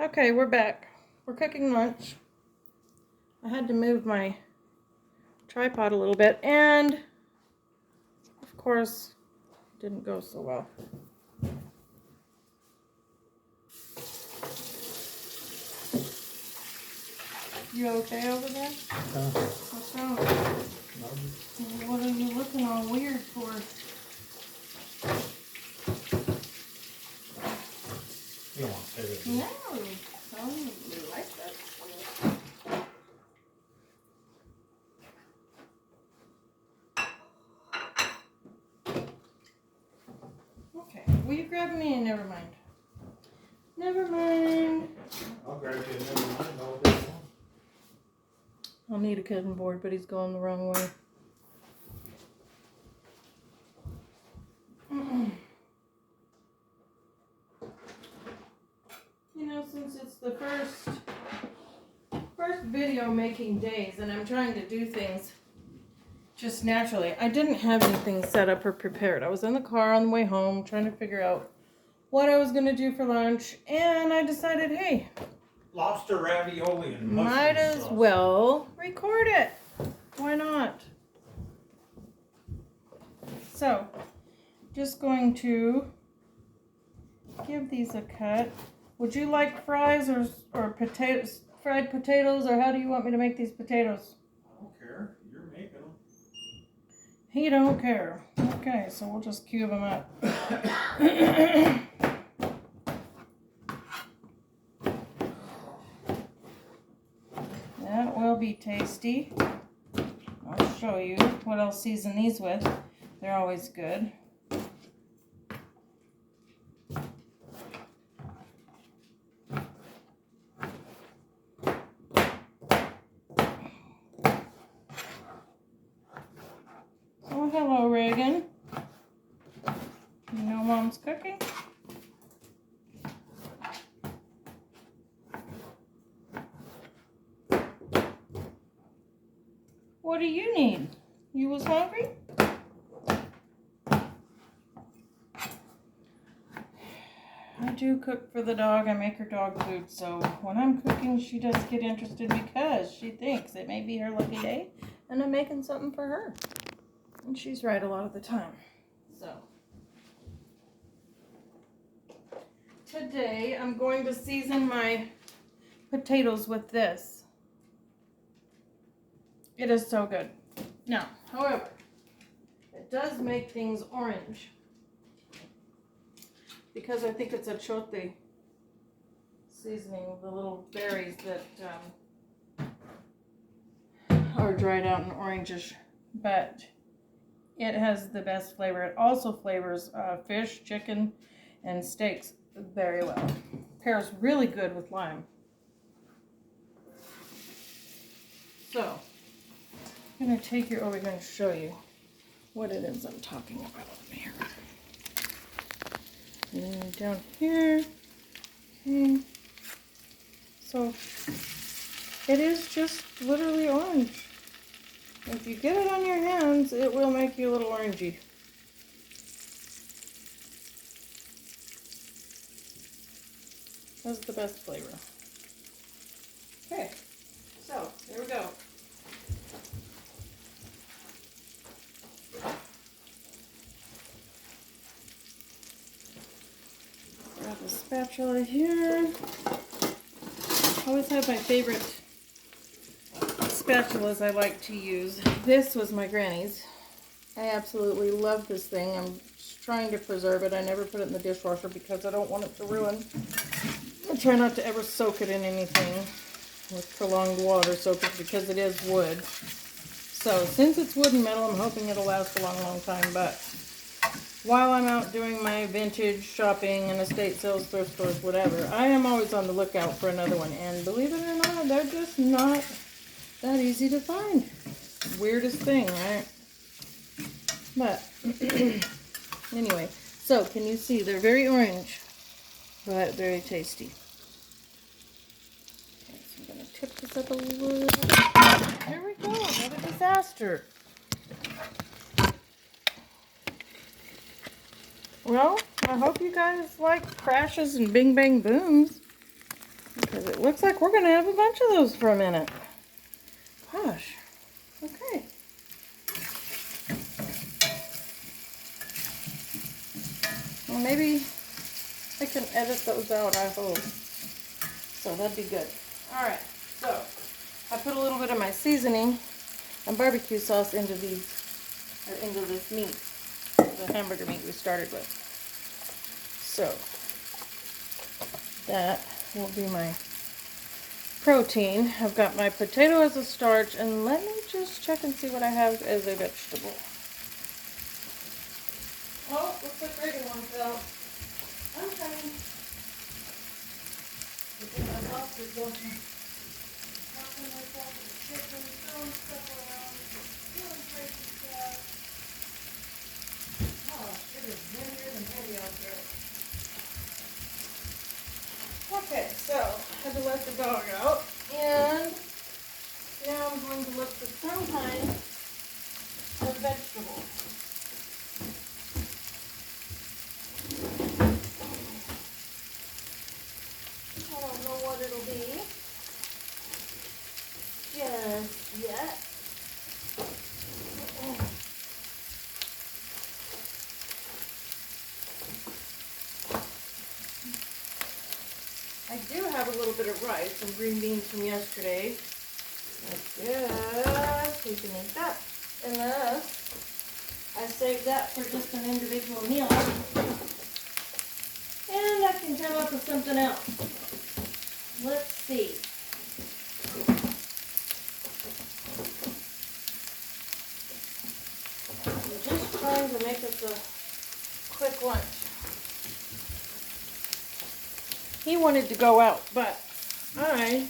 Okay, we're back. We're cooking lunch. I had to move my tripod a little bit, and of course, it didn't go so well. You okay over there? What's wrong? What are you looking all weird for? You don't want to say that. No, I don't really like that. Okay, will you grab me and never mind? Never mind. I'll grab you and never mind all this one. I'll need a cutting board, but he's going the wrong way. You know, since it's the first video making days, and I'm trying to do things just naturally, I didn't have anything set up or prepared. I was in the car on the way home trying to figure out what I was going to do for lunch, and I decided, hey, Lobster ravioli and mushroom might as sauce. well record it. Why not? So, just going to give these a cut. Would you like fries or potatoes, fried potatoes, or how do you want me to make these potatoes? I don't care. You're making them. He don't care. Okay, so we'll just cube them up. That will be tasty. I'll show you what I'll season these with. They're always good. Oh, hello, Reagan. You know Mom's cooking? What do you need? You was hungry? I do cook for the dog. I make her dog food, so when I'm cooking, she does get interested because she thinks it may be her lucky day, and I'm making something for her. And she's right a lot of the time. So today I'm going to season my potatoes with this. It is so good. Now, however, it does make things orange because I think it's a chote seasoning, the little berries that are dried out and orangish, but it has the best flavor. It also flavors fish, chicken, and steaks very well. Pairs really good with lime. So, I'm going to take you over here and show you what it is I'm talking about here. And down here. Okay. So, it is just literally orange. If you get it on your hands, it will make you a little orangey. That's the best flavor. Okay, so there we go. Grab the spatula here. I always have my favorite spatulas I like to use. This was my granny's. I absolutely love this thing. I'm just trying to preserve it. I never put it in the dishwasher because I don't want it to ruin. I try not to ever soak it in anything with prolonged water soakage because it is wood. So since it's wood and metal, I'm hoping it'll last a long, long time. But while I'm out doing my vintage shopping and estate sales, thrift stores, whatever, I am always on the lookout for another one. And believe it or not, they're just not that easy to find. Weirdest thing, right? But anyway, so can you see they're very orange, but very tasty. Okay, so I'm gonna tip this up a little. There we go. What a disaster. Well, I hope you guys like crashes and bing bang booms. Because it looks like we're going to have a bunch of those for a minute. Gosh. Okay. Well, maybe I can edit those out, I hope. So that'd be good. Alright, so I put a little bit of my seasoning and barbecue sauce into this meat, the hamburger meat we started with. So that will be my protein. I've got my potato as a starch, and let me just check and see what I have as a vegetable. Oh, looks like regular one fell. I'm coming. My lobster's going. Knocking myself with the chicken, throwing stuff around, doing crazy stuff. Oh, it is windier than heavy out there. Okay, so I had to let the dog out, and now I'm going to look for some kind of vegetable. I don't know what it'll be just yet. I do have a little bit of rice and green beans from yesterday. I guess we can eat that. Unless I save that for just an individual meal. And I can come up with something else. Let's see. I'm just trying to make us a quick lunch. He wanted to go out, but I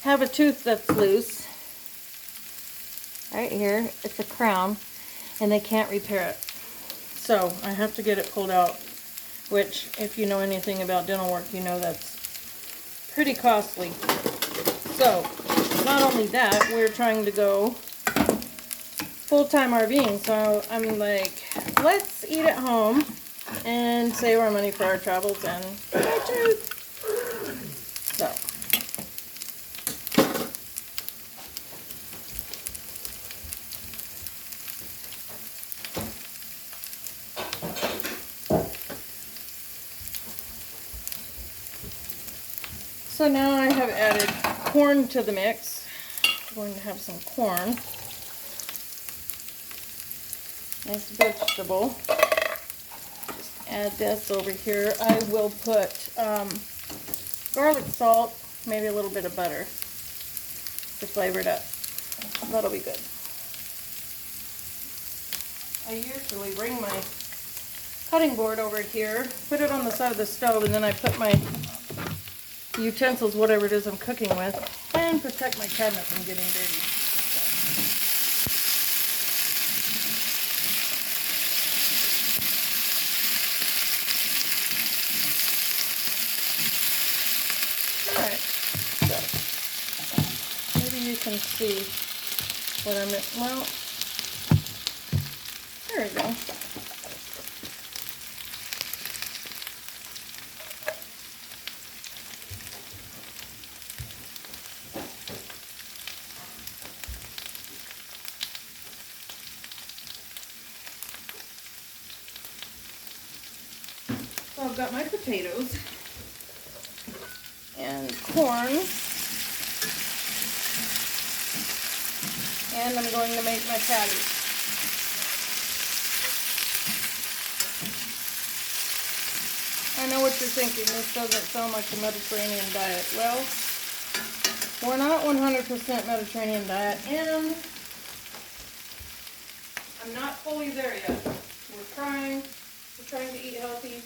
have a tooth that's loose. Right here, it's a crown, and they can't repair it. So I have to get it pulled out, which, if you know anything about dental work, you know that's pretty costly. So, not only that, we're trying to go full-time RVing, so I'm like, let's eat at home and save our money for our travels and our tooth. So. So now I have added corn to the mix. I'm going to have some corn. Nice vegetable. Just add this over here. I will put garlic salt, maybe a little bit of butter to flavor it up. That'll be good. I usually bring my cutting board over here, put it on the side of the stove, and then I put my utensils, whatever it is I'm cooking with, and protect my cabinet from getting dirty. Alright, so maybe you can see what I'm at. Well, there we go. So I've got my potatoes and corn, and I'm going to make my patties. I know what you're thinking, this doesn't sound like the Mediterranean diet. Well, we're not 100% Mediterranean diet, and I'm not fully there yet. We're trying to eat healthy,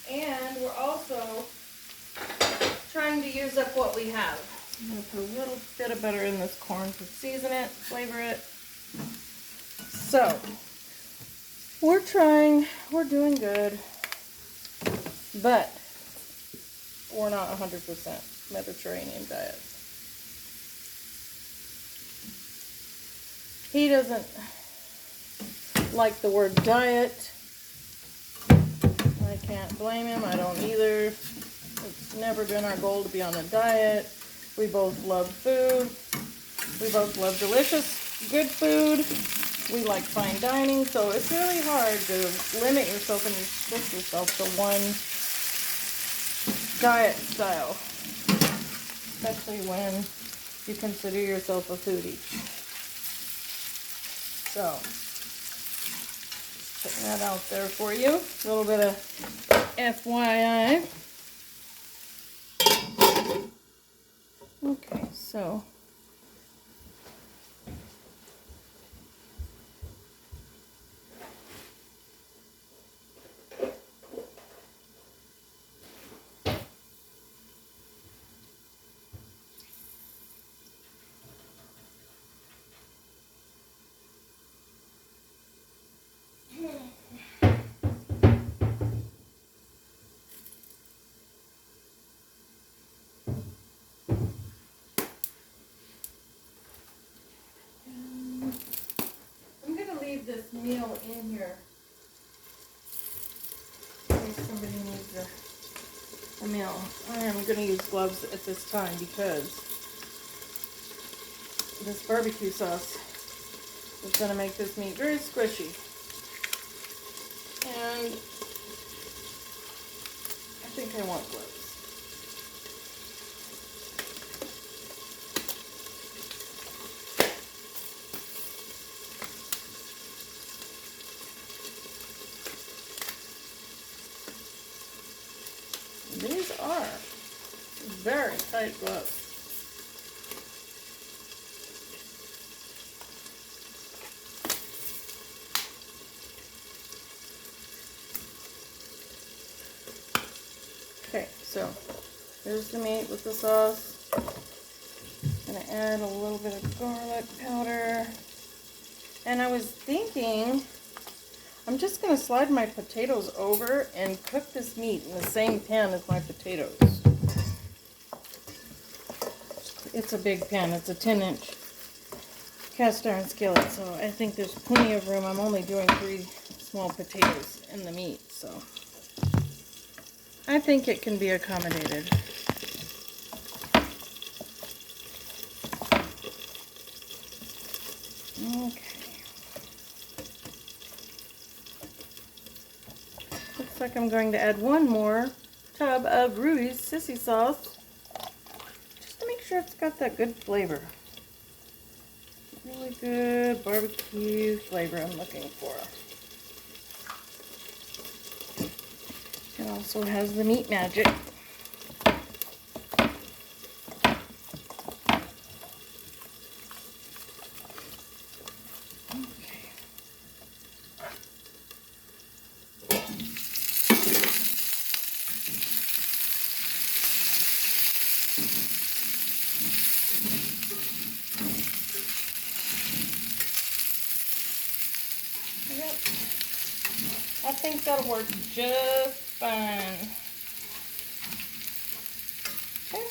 and we're also trying to use up what we have. I'm going to put a little bit of butter in this corn to season it, flavor it. So, we're trying, we're doing good, but we're not 100% Mediterranean diet. He doesn't like the word diet. I can't blame him, I don't either. It's never been our goal to be on a diet. We both love food. We both love delicious, good food. We like fine dining, so it's really hard to limit yourself and restrict yourself to one diet style, especially when you consider yourself a foodie. So, putting that out there for you. A little bit of FYI. Okay, so I'm gonna leave this meal in here in case somebody needs a meal. I am gonna use gloves at this time because this barbecue sauce is gonna make this meat very squishy. And I think I want gloves. These are very tight gloves. Okay, so here's the meat with the sauce. I'm gonna add a little bit of garlic powder. And I was thinking, I'm just gonna slide my potatoes over and cook this meat in the same pan as my potatoes. It's a big pan, it's a 10-inch cast iron skillet, so I think there's plenty of room. I'm only doing 3 small potatoes in the meat, so I think it can be accommodated. Okay. Looks like I'm going to add one more tub of Rudy's Sissy sauce, just to make sure it's got that good flavor. Really good barbecue flavor I'm looking for. It also has the meat magic. Yep. I think that'll work just fine. Okay.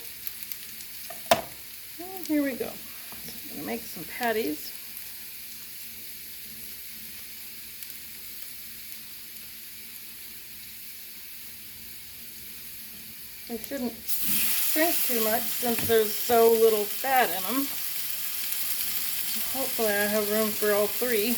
And here we go. So I'm going to make some patties. They shouldn't shrink too much since there's so little fat in them. Hopefully I have room for all 3.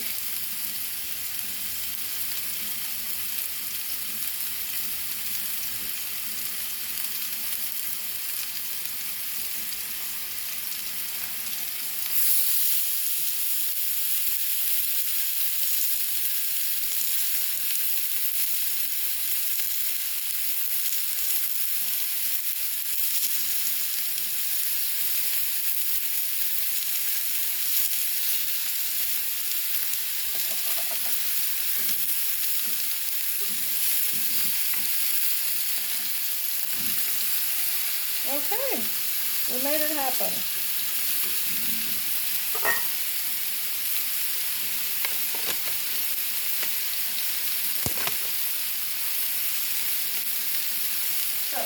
Okay, we made it happen. So,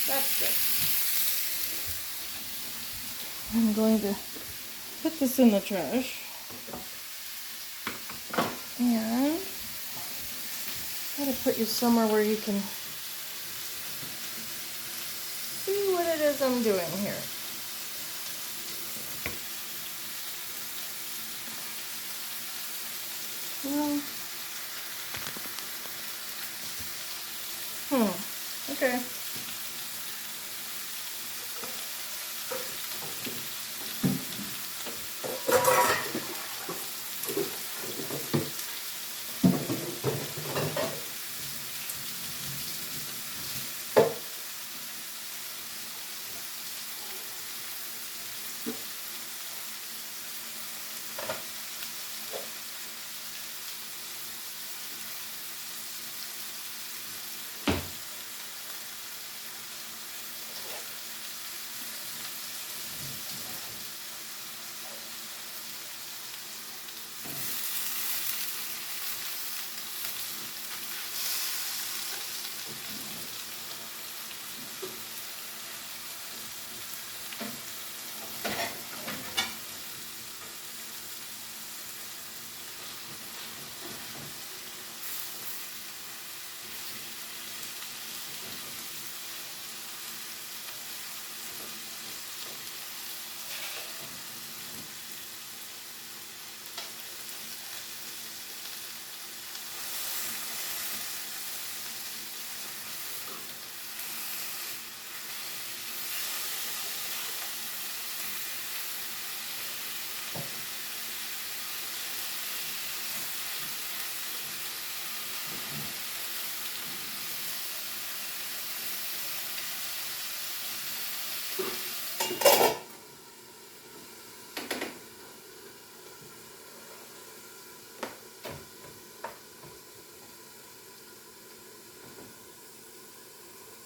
that's good. I'm going to put this in the trash. And try to put you somewhere where you can is I'm doing here. Well, okay.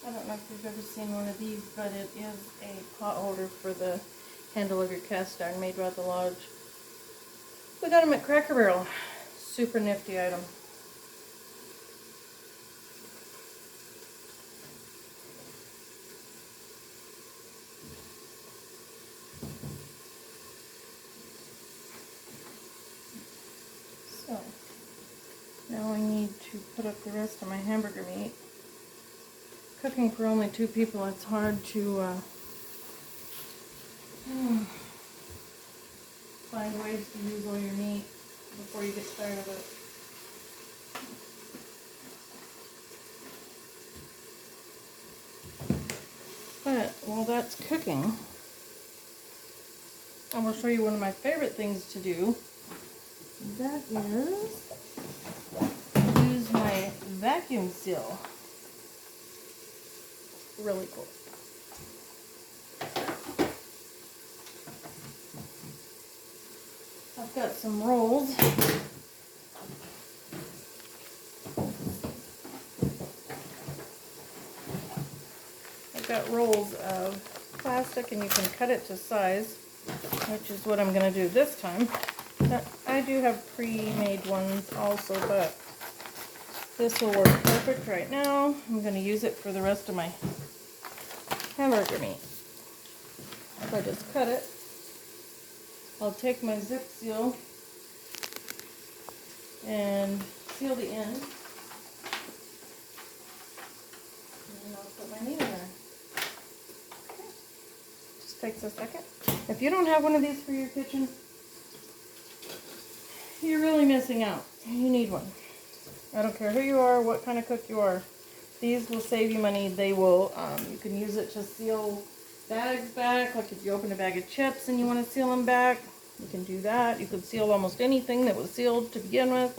I don't know if you've ever seen one of these, but it is a pot holder for the handle of your cast iron made by the Lodge. We got them at Cracker Barrel. Super nifty item. So, now I need to put up the rest of my hamburger meat. Cooking for only 2 people, it's hard to find ways to use all your meat before you get tired of it. But while that's cooking, I'm going to show you one of my favorite things to do. That is use my vacuum seal. Really cool. I've got some rolls. I've got rolls of plastic and you can cut it to size, which is what I'm going to do this time. Now, I do have pre-made ones also, but this will work perfect right now. I'm going to use it for the rest of my hamburger meat. So I just cut it. I'll take my zip seal and seal the end. And I'll put my meat in there. Okay. Just takes a second. If you don't have one of these for your kitchen, you're really missing out. You need one. I don't care who you are, what kind of cook you are. These will save you money. They will, you can use it to seal bags back. Like if you open a bag of chips and you want to seal them back, you can do that. You can seal almost anything that was sealed to begin with.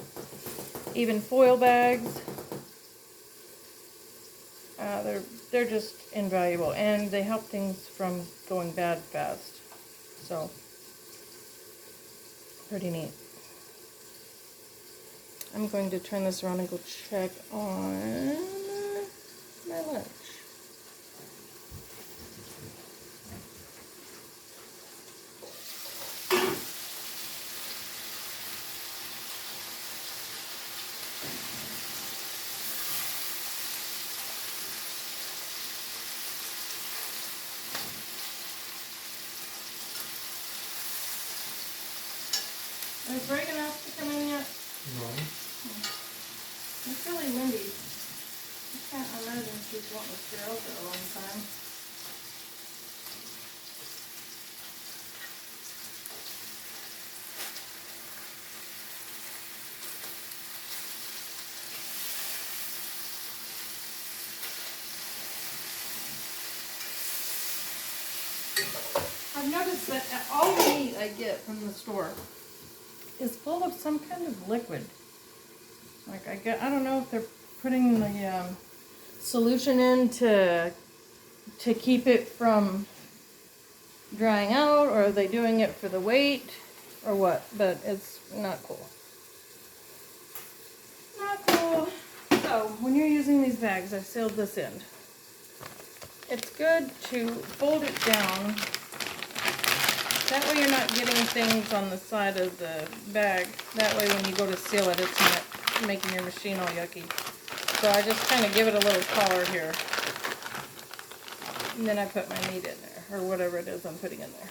Even foil bags. They're just invaluable. And they help things from going bad fast. So, pretty neat. I'm going to turn this around and go check on my lunch. Is Reagan asked to come in yet? No. It's really windy. I can't imagine she's wanting to stay out there a long time. I've noticed that all the meat I get from the store is full of some kind of liquid. Like I don't know if they're putting the solution in to keep it from drying out, or are they doing it for the weight, or what? But it's not cool. Not cool. So when you're using these bags, I've sealed this end. It's good to fold it down. That way you're not getting things on the side of the bag. That way when you go to seal it, it's not making your machine all yucky. So I just kind of give it a little collar here. And then I put my meat in there, or whatever it is I'm putting in there.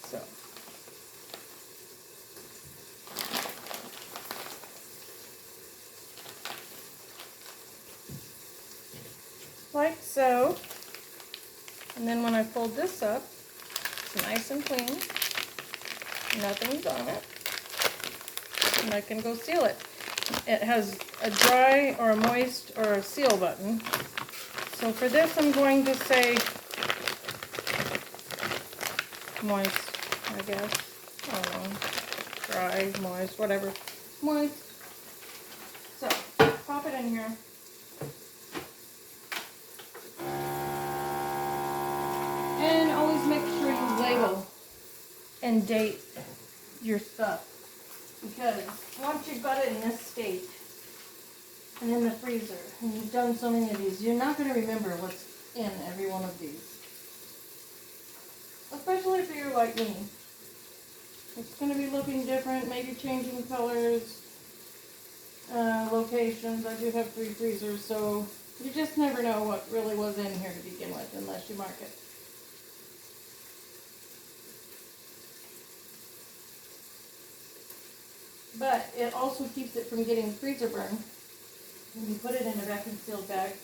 So. Like so. And then when I fold this up, it's nice and clean. Nothing's on it. And I can go seal it. It has a dry or a moist or a seal button. So for this I'm going to say moist, I guess. I don't know. Dry, moist, whatever. Moist. So, pop it in here. And always make sure you label and date your stuff. Because once you've got it in this state and in the freezer, and you've done so many of these, you're not going to remember what's in every one of these. Especially if you're like me. It's going to be looking different, maybe changing colors, locations. I do have 3 freezers, so you just never know what really was in here to begin with unless you mark it. But it also keeps it from getting freezer burn when you put it in a vacuum sealed bag.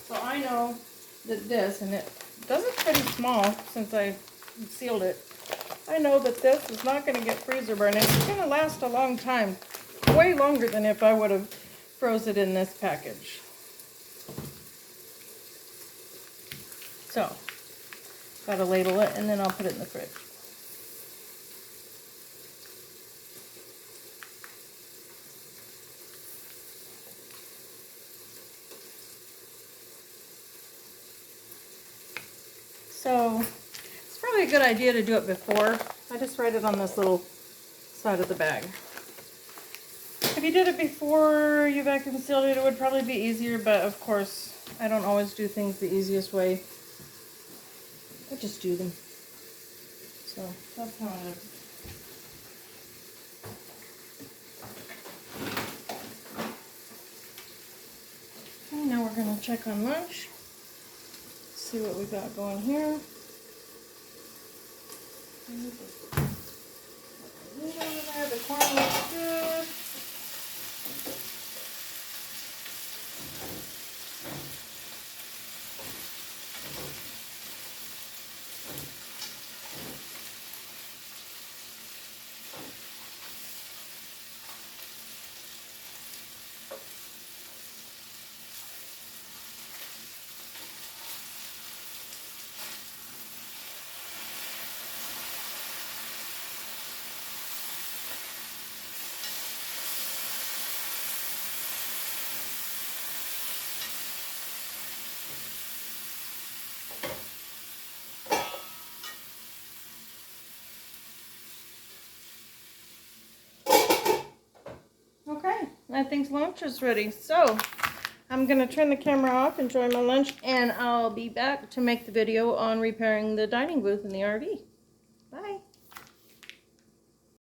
So I know that this, and it does it pretty small since I sealed it, I know that this is not going to get freezer burn, and it's going to last a long time, way longer than if I would have froze it in this package. So, gotta ladle it, and then I'll put it in the fridge. So, it's probably a good idea to do it before. I just write it on this little side of the bag. If you did it before you vacuum sealed it, it would probably be easier, but of course, I don't always do things the easiest way. I just do them. So, that's how it is. Okay, now we're going to check on lunch. See what we got going here. The corn looks good. Okay, I think lunch is ready. So, I'm going to turn the camera off, enjoy my lunch, and I'll be back to make the video on repairing the dining booth in the RV.